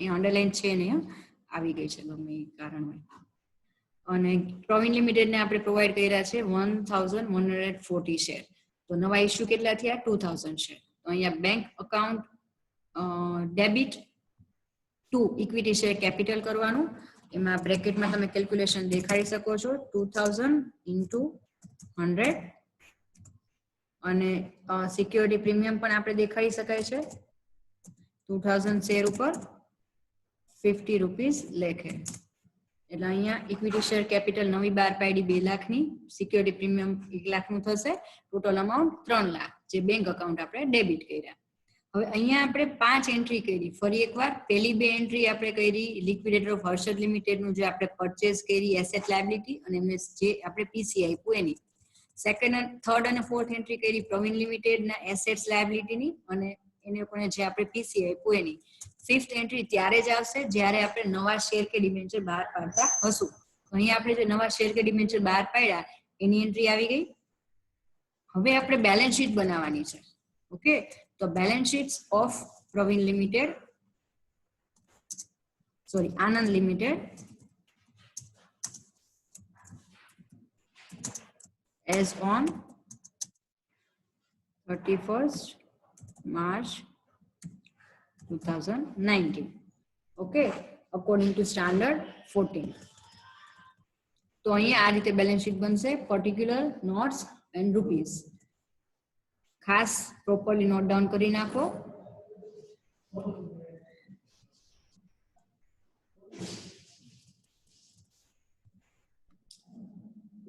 અંડરલાઈન છે નહીં, આવી ગઈ છે ગમે એ કારણ હોય. અને પ્રવીણ લિમિટેડને આપણે પ્રોવાઈડ કર્યા છે 1,140 શેર. તો નવા ઇસ્યુ કેટલા થયા? 2,000 શેર. તો અહીંયા bank account debit to equity share capital કરવાનું. એમાં બ્રેકેટમાં તમે કેલ્ક્યુલેશન દેખાડી શકો છો 2,000 ઇન્ટુ 100 અને સિક્યોરિટી પ્રીમિયમ પણ આપણે દેખાડી શકાય છે 2,000 શેર ઉપર 50 રૂપીસ લેખે. એટલે અહીંયા ઇક્વિટી શેર કેપિટલ નવી બાર પાડી 2 લાખની, સિક્યોરિટી પ્રીમિયમ 1 લાખનું થશે, ટોટલ અમાઉન્ટ 3 લાખ જે બેંક અકાઉન્ટ આપણે ડેબિટ કર્યા. હવે અહીંયા આપણે 5 એન્ટ્રી કરી. ફરી એકવાર પહેલી 2 એન્ટ્રી આપણે કરી લિક્વિડેટર ઓફ હર્ષદ લિમિટેડનું જે આપણે પરચેસ કરી એસેટ લાયબિલિટી અને એમને જે આપણે પીસી આપ્યું એની. સેકન્ડ, થર્ડ અને ફોર્થ એન્ટ્રી કરી પ્રવીણ લિમિટેડના એસેટ્સ લાયબિલિટીની અને એને લોકોને જે આપણે પીસી આપ્યું એની. ફિફ્થ એન્ટ્રી ત્યારે જ આવશે જ્યારે આપણે નવા શેર કે ડિબેન્ચર બહાર પાડતા હશું. અહીં આપણે જે નવા શેર કે ડિબેન્ચર બહાર પાડ્યા એની એન્ટ્રી આવી ગઈ. હવે આપણે બેલેન્સ શીટ બનાવવાની છે. ઓકે, તો balance sheets of Pravin limited, sorry Anand limited as on 31st March 2019. Okay, according to standard 14. તો અહીંયા આ રીતે બેલેન્સ શીટ બનશે. પર્ટિક્યુલર નોટ્સ એન્ડ રૂપીસ ખાસ પ્રોપરલી નોટ ડાઉન કરી નાખો.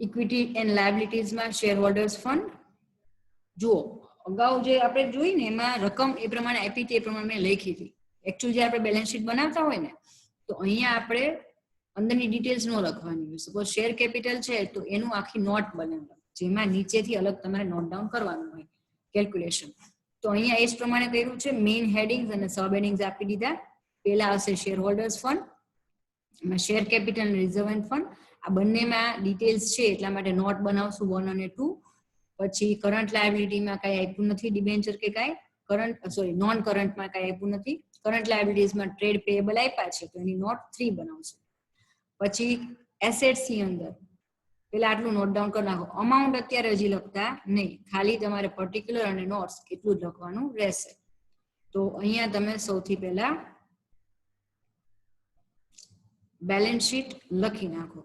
ઇક્વિટી એન્ડ લાયબિલિટીઝમાં શેર હોલ્ડર્સ ફંડ જુઓ. અગાઉ જે આપણે જોઈ ને એમાં રકમ એ પ્રમાણે આપી હતી, એ પ્રમાણે મેં લખી હતી. એકચ્યુઅલી જે આપણે બેલેન્સ શીટ બનાવતા હોય ને તો અહીંયા આપણે અંદરની ડિટેલ્સ ન લખવાની હોય. સપોઝ શેર કેપિટલ છે તો એનું આખી નોટ બનાવવા જેમાં નીચેથી અલગ તમારે નોટ ડાઉન કરવાનું હોય કેલ્ક્યુલેશન. તો અહીંયા એ જ પ્રમાણે કર્યું છે. મેઇન હેડિંગ્સ અને સબ હેડિંગ્સ આપી દીધા. પહેલા હશે શેર હોલ્ડર્સ ફંડ, એમાં શેર કેપિટલ અને રિઝર્વ ફંડ આ બંનેમાં ડિટેલ્સ છે એટલા માટે નોટ બનાવશું 1 અને 2. પછી કરંટ લાયબિલિટીમાં કઈ આપ્યું નથી ડિબેન્ચર કે કઈ, કરંટ સોરી નોન કરંટમાં કઈ આપ્યું નથી. કરંટ લાયબિલિટીઝમાં ટ્રેડ પેએબલ આપ્યા છે તો એની નોટ 3 બનાવશું. પછી એસેટ્સ ની અંદર પેલા આટલું નોટ ડાઉન કરી નાખો. અમાઉન્ટ અત્યારે હજી લખતા નહીં, ખાલી તમારે પર્ટિક્યુલર અને નોટ્સ એટલું જ લખવાનું રહેશે. તો અહીંયા તમે સૌથી પહેલા બેલેન્સ શીટ લખી નાખો.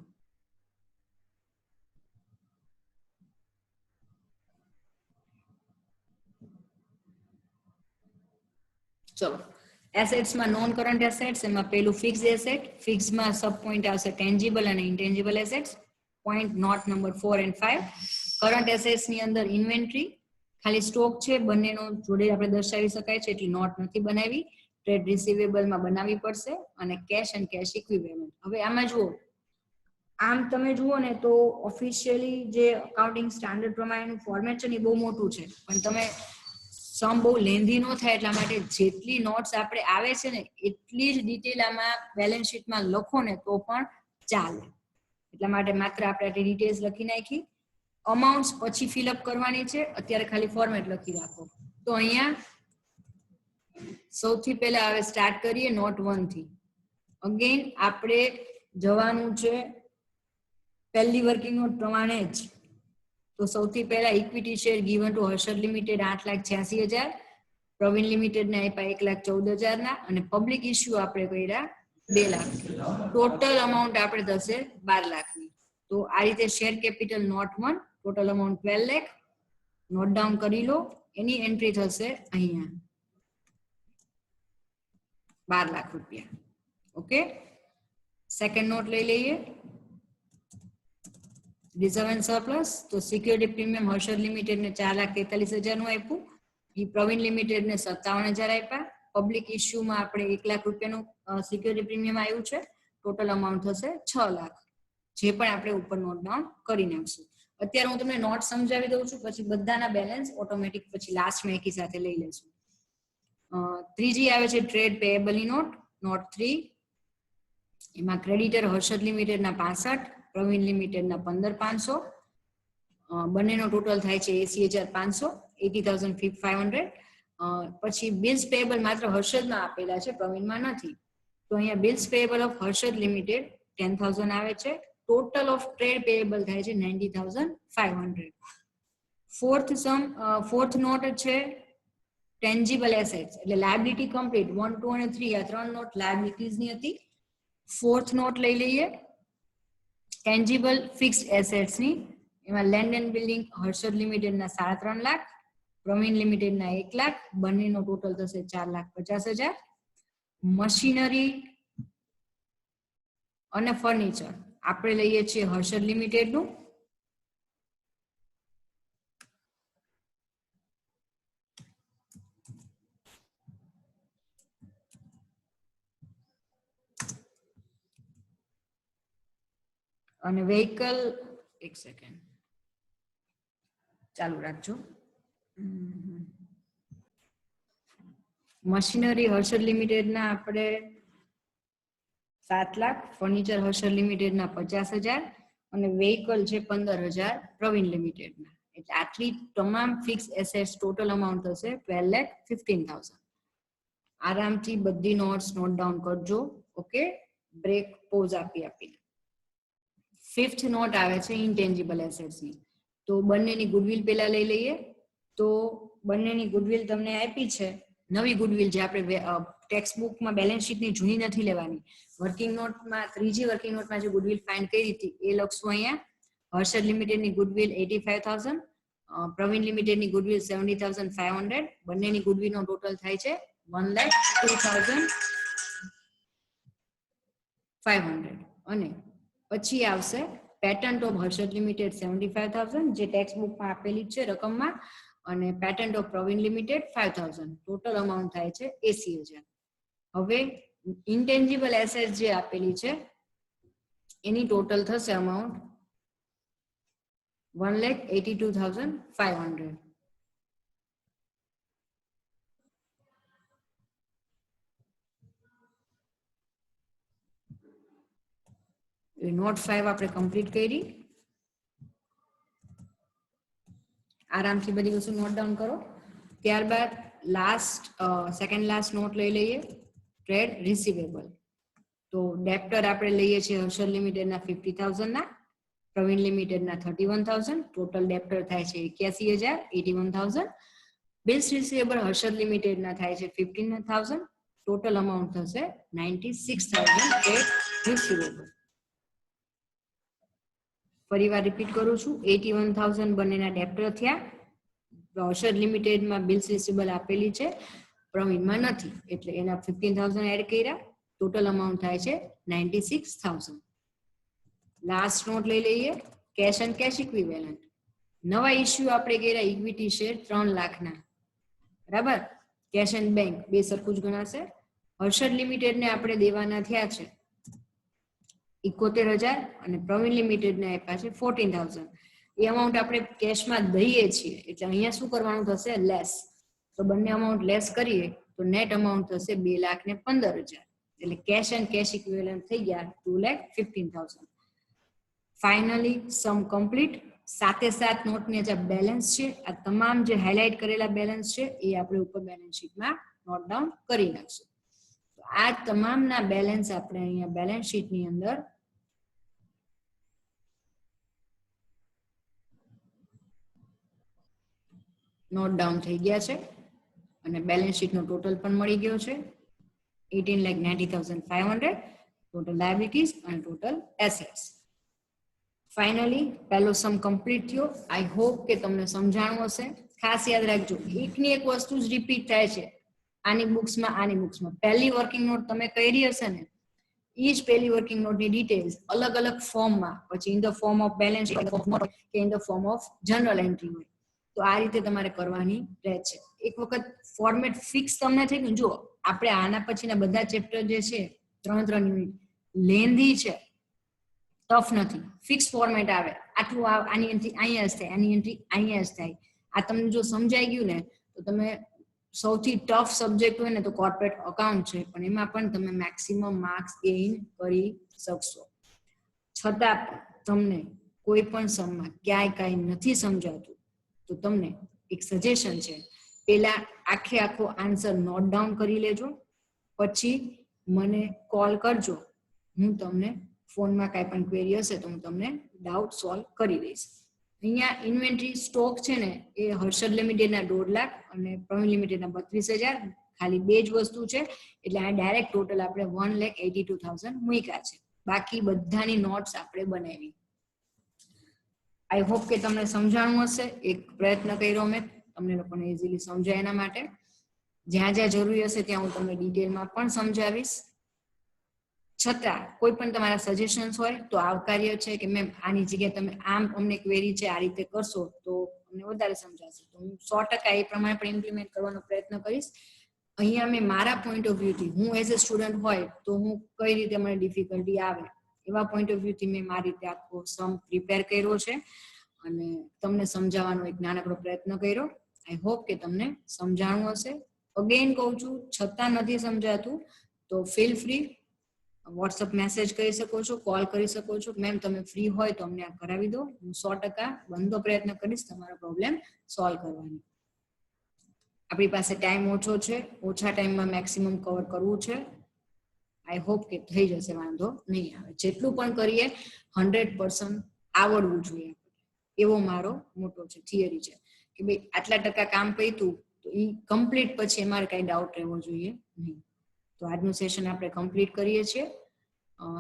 ચલો, એસેટ્સમાં નોન કરન્ટ એસેટ્સ, એમાં પેલું ફિક્સ્ડ એસેટ, ફિક્સમાં સબ પોઈન્ટ આવશે ટેન્જીબલ અને intangible assets, point note number 4 and 5. Current assets ની અંદર ઇન્વેન્ટરી, ખાલી સ્ટોક છે, બંનેનો જોડે આપણે દર્શાવી શકાય છે, એટલી નોટ નથી બનાવી. ટ્રેડ રિસીવેબલમાં બનાવવી પડશે, અને કેશ એન્ડ કેશ ઇક્વિવેલન્ટ. હવે આમાં જુઓ, આમ તમે જુઓ ને તો ઓફિશિયલી જે અકાઉન્ટિંગ સ્ટાન્ડર્ડ પ્રમાણેનું ફોર્મેટ છે ને બહુ મોટું છે, પણ તમે સમ બહુ લેન્ધી ન થાય એટલા માટે જેટલી નોટ્સ આપણે આવે છે ને એટલી જ ડિટેલ આમાં બેલેન્સ શીટમાં લખો ને તો પણ ચાલે. એટલા માટે માત્ર આપણે આટલી ડિટેલ્સ લખી નાખી. અમાઉન્ટ્સ પછી ફિલઅપ કરવાની છે, અત્યારે ખાલી ફોર્મેટ લખી રાખો. તો અહીંયા સૌથી પહેલા હવે સ્ટાર્ટ કરીએ નોટ 1 થી. અગેન આપણે જવાનું છે પહેલી વર્કિંગ નોટ પ્રમાણે જ. તો સૌથી પહેલા equity share given to Harshad limited 8,86,000, Pravin limited ને આપ્યા 1,14,000 ના, અને પબ્લિક ઇસ્યુ આપણે કર્યા 2 લાખ. ટોટલ અમાઉન્ટ આપણે થશે 12 લાખની. તો આ રીતે share capital note 1, total amount 12 lakh. Note down કરી લો. એની એન્ટ્રી થશે અહીંયા 12 લાખ રૂપિયા. ઓકે, સેકન્ડ નોટ લઈ લઈએ. રિઝર્વ એન્ડ સરપ્લસ, તો સિક્યોરિટી પ્રીમિયમ હર્ષદ લિમિટેડ ને 4,43,000 નું આપ્યું, એ પ્રવીણ લિમિટેડ ને 57,000 આપ્યા. પબ્લિક ઇસ્યુમાં આપણે 1 લાખ રૂપિયાનું સિક્યોરિટી પ્રીમિયમ આવ્યું છે. ટોટલ અમાઉન્ટ થશે 6 લાખ, જે પણ આપણે ઉપર નોટ ડાઉન કરી નાખશું. અત્યારે હું તમને નોટ સમજાવી દઉં છું, પછી બધાના બેલેન્સ ઓટોમેટિક પછી લાસ્ટમાં એકી સાથે લઈ લેશું. ત્રીજી આવે છે ટ્રેડ પેએબલની નોટ, નોટ 3. એમાં ક્રેડિટર હર્ષદ લિમિટેડના 65, પ્રવીણ લિમિટેડના 15,500, બંનેનો ટોટલ થાય છે 80,500, 80,500. પછી બિલ્સ પેએબલ માત્ર હર્ષદમાં આપેલા છે, પ્રવીણમાં નથી. તો અહીંયા bills payable of Harshad limited 10,000 આવે છે. ટોટલ ઓફ ટ્રેડ પેએબલ થાય છે 90,500. ફોર્થ નોટ છે ટેન્જીબલ એસેટ્સ, એટલે લાયબિલિટી કમ્પ્લીટ 1, 2 અને 3 આ 3 નોટ લાયબિલિટીઝ ની હતી. ફોર્થ નોટ લઈ લઈએ ટેન્જીબલ ફિક્સ્ડ એસેટ્સ ની. એમાં લેન્ડ એન્ડ બિલ્ડિંગ હર્ષદ લિમિટેડના 3.5 લાખ, પ્રવીણ લિમિટેડના 1 લાખ, બંનેનો ટોટલ થશે 4,50,000. મશીનરી અને ફર્નિચર આપણે લઈએ છીએ હર્ષદ લિમિટેડનું. અને વેહિકલ, એક સેકન્ડ ચાલુ રાખજો. મશીનરી હર્ષદ લિમિટેડના આપણે 7 લાખ, ફર્નિચર હર્ષદ લિમિટેડના 50,000 અને વેહિકલ છે 15,000 પ્રવીણ લિમિટેડના. એટલે આટલી તમામ ફિક્સ એસેટ્સ ટોટલ અમાઉન્ટ થશે 12,15,000. આરામથી બધી નોટ્સ નોટ ડાઉન કરજો. ઓકે, બ્રેક પોઝ આપી. ફિફ્થ નોટ આવે છે ઇન્ટેન્જીબલ એસેટ્સની. તો બંનેની ગુડવિલ પેલા લઈ લઈએ. તો બંનેની ગુડવિલ તમને આપી છે, નવી ગુડવિલ જે આપણે ટેક્સ્ટ બુકમાં બેલેન્સ શીટની જૂની નથી લેવાની. વર્કિંગ નોટમાં, ત્રીજી વર્કિંગ નોટમાં જે ગુડવિલ ફાઇન્ડ કરી હતી એ લખશું અહીંયા. હર્ષદ લિમિટેડની ગુડવિલ 85,000, પ્રવીણ લિમિટેડની ગુડવિલ 70,500, બંનેની ગુડવિલનો ટોટલ થાય છે 1,02,500. અને પછી આવશે પેટન્ટ ઓફ હર્ષદ લિમિટેડ 75,000, જે ટેક્સ્ટ બુકમાં આપેલી છે રકમમાં, અને patent of Pravin limited 5,000. Total amount થાય છે 80,000. હવે ઇન્ટેન્જીબલ એસેટ જે આપેલી છે એની ટોટલ થશે અમાઉન્ટ 1,82,500. નોટ 5 આપણે કમ્પ્લીટ કરી. આરામથી બધી વસ્તુ નોટ ડાઉન કરો. ત્યારબાદ સેકન્ડ લાસ્ટ નોટ લઈ લઈએ, ટ્રેડ રિસીવેબલ. તો ડેપ્ટર આપણે લઈએ છીએ હર્ષદ લિમિટેડના 50,000 ના, પ્રવીણ લિમિટેડના 31,000. ટોટલ ડેપ્ટર થાય છે 81,000, 81,000. બિલ્સ રિસીવેબલ હર્ષદ લિમિટેડના થાય છે 15,000. ટોટલ અમાઉન્ટ થશે 96,000 ટ્રેડ રિસીવેબલ. ફરીવાર રિપીટ કરું છું, 81,000 બંનેના ડેપ્ટર થયા. હર્ષદ લિમિટેડમાં બિલ્સ રિસીવેબલ આપેલી છે પ્રવીણમાં નથી, એટલે એના 15,000 એડ કર્યા, ટોટલ અમાઉન્ટ થાય છે 96,000. લાસ્ટ નોટ લઈ લઈએ, કેશ એન્ડ કેશ ઇક્વિવેલન્ટ. નવા ઇસ્યુ આપણે કર્યા ઇક્વિટી શેર 3 લાખના, બરાબર. કેશ એન્ડ બેંક બે સરખું જ ગણાશે. હર્ષદ લિમિટેડ ને આપણે દેવાના થયા છે 71,000 અને પ્રવીણ લિમિટેડ ને આપ્યા છે 14,000. એ અમાઉન્ટ આપણે કેશમાં દઈએ છીએ, એટલે અહીંયા શું કરવાનું થશે? લેસ. તો બંને અમાઉન્ટ લેસ કરીએ તો નેટ અમાઉન્ટ થશે 2,15,000. એટલે કેશ એન્ડ કેશ ઇક્વિવેલન્ટ થઈ ગયા 2,15,000. ફાઇનલી સમ કમ્પ્લીટ. સાથે સાથ નોટની જે બેલેન્સ છે, આ તમામ જે હાઇલાઇટ કરેલા બેલેન્સ છે એ આપણે ઉપર બેલેન્સ શીટમાં નોટ ડાઉન કરી નાખશું. તો આ તમામના બેલેન્સ આપણે અહીંયા બેલેન્સ શીટની અંદર નોટ ડાઉન થઈ ગયા છે અને બેલેન્સ શીટનો ટોટલ પણ મળી ગયો છે 18,90,500, ટોટલ લાયબિલિટીઝ અને ટોટલ એસેટ્સ. ફાઇનલી પહેલો સમ કમ્પ્લીટ થયો. આઈ હોપ કે તમને સમજાણું હશે. ખાસ યાદ રાખજો, એકની એક વસ્તુ જ રિપીટ થાય છે આની બુક્સમાં. પહેલી વર્કિંગ નોટ તમે કરી હશે ને, એ જ પહેલી વર્કિંગ નોટની ડિટેલ્સ અલગ અલગ ફોર્મમાં, પછી in the form of balance sheet કે in the form of journal entry હોય, તો આ રીતે તમારે કરવાની રહે છે. એક વખત ફોર્મેટ ફિક્સ તમને થઈ ગયું. જો આપણે આના પછીના બધા ચેપ્ટર જે છે 3 યુનિટ લેન્ધી છે, ટફ નથી. ફિક્સ ફોર્મેટ આવે, આટલું આની એન્ટ્રી અહીંયા જ થાય, આની એન્ટ્રી અહીંયા જ થાય. આ તમને જો સમજાઈ ગયું ને, તો તમે સૌથી ટફ સબ્જેક્ટ હોય ને તો કોર્પોરેટ અકાઉન્ટ છે, પણ એમાં પણ તમે મેક્સિમમ માર્ક્સ ગેઇન કરી શકશો. છતાં તમને કોઈ પણ સમમાં ક્યાંય કાંઈ નથી સમજાતું તો તમને એક સજેશન છે, પેલા આખો આન્સર નોટ ડાઉન કરી લેજો, પછી મને કોલ કરજો. હું તમને ફોનમાં કાંઈ પણ ક્વેરી હશે તો હું તમને ડાઉટ સોલ્વ કરી દઈશ. અહીંયા ઇન્વેન્ટરી સ્ટોક છે ને, એ હર્ષદ લિમિટેડના 1.5 લાખ અને પ્રવીણ લિમિટેડના 32,000, ખાલી બે જ વસ્તુ છે, એટલે આ ડાયરેક્ટ ટોટલ આપણે 1,82,000 મૂક્યા છે. બાકી બધાની નોટ્સ આપણે બનાવી. આઈ હોપ કે તમને સમજાણું હશે. એક પ્રયત્ન કર્યો મેં તમને લોકોને ઇઝીલી સમજાય એના માટે. જ્યાં જ્યાં જરૂરી હશે ત્યાં હું તમને ડિટેલમાં પણ સમજાવીશ. છતાં કોઈ પણ તમારા સજેશન્સ હોય તો આવકાર્ય છે કે મેમ આની જગ્યાએ તમે આમ અમને ક્વેરી છે આ રીતે કરશો તો અમને વધારે સમજાશે, તો હું 100% એ પ્રમાણે પણ ઇમ્પ્લિમેન્ટ કરવાનો પ્રયત્ન કરીશ. અહીંયા મેં મારા પોઈન્ટ ઓફ વ્યૂથી, હું એઝ અ સ્ટુડન્ટ હોય તો હું કઈ રીતે મને ડિફિકલ્ટી આવે એવા પોઈન્ટ ઓફ વ્યૂથી મેં મારી રીતે આખો સમ પ્રિપેર કર્યો છે અને તમને સમજાવવાનો એક નાનકડો પ્રયત્ન કર્યો. આઈ હોપ કે તમને સમજાણું હશે. અગેન કહું છું, છતાં નથી સમજાતું તો ફીલ ફ્રી વોટ્સઅપ મેસેજ કરી શકો છો, કોલ કરી શકો છો. મેમ તમે ફ્રી હોય તો અમને આ કરાવી દો. હું 100% બંધો પ્રયત્ન કરીશ તમારો પ્રોબ્લેમ સોલ્વ કરવાની. આપણી પાસે ટાઈમ ઓછો છે, ઓછા ટાઈમમાં મેક્સિમમ કવર કરવું છે. આઈ હોપ કે થઈ જશે, વાંધો નહીં આવે. જેટલું પણ કરીએ 100% આવડવું જોઈએ, એવો મારો મોટો છે, થિયરી છે કે ભાઈ આટલા ટકા કામ કર્યું તો એ કમ્પ્લીટ પછી અમારે કાંઈ ડાઉટ રહેવો જોઈએ નહીં. તો આજનું સેશન આપણે કમ્પ્લીટ કરીએ છીએ.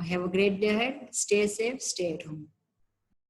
Have a great day ahead. Stay safe, stay at home.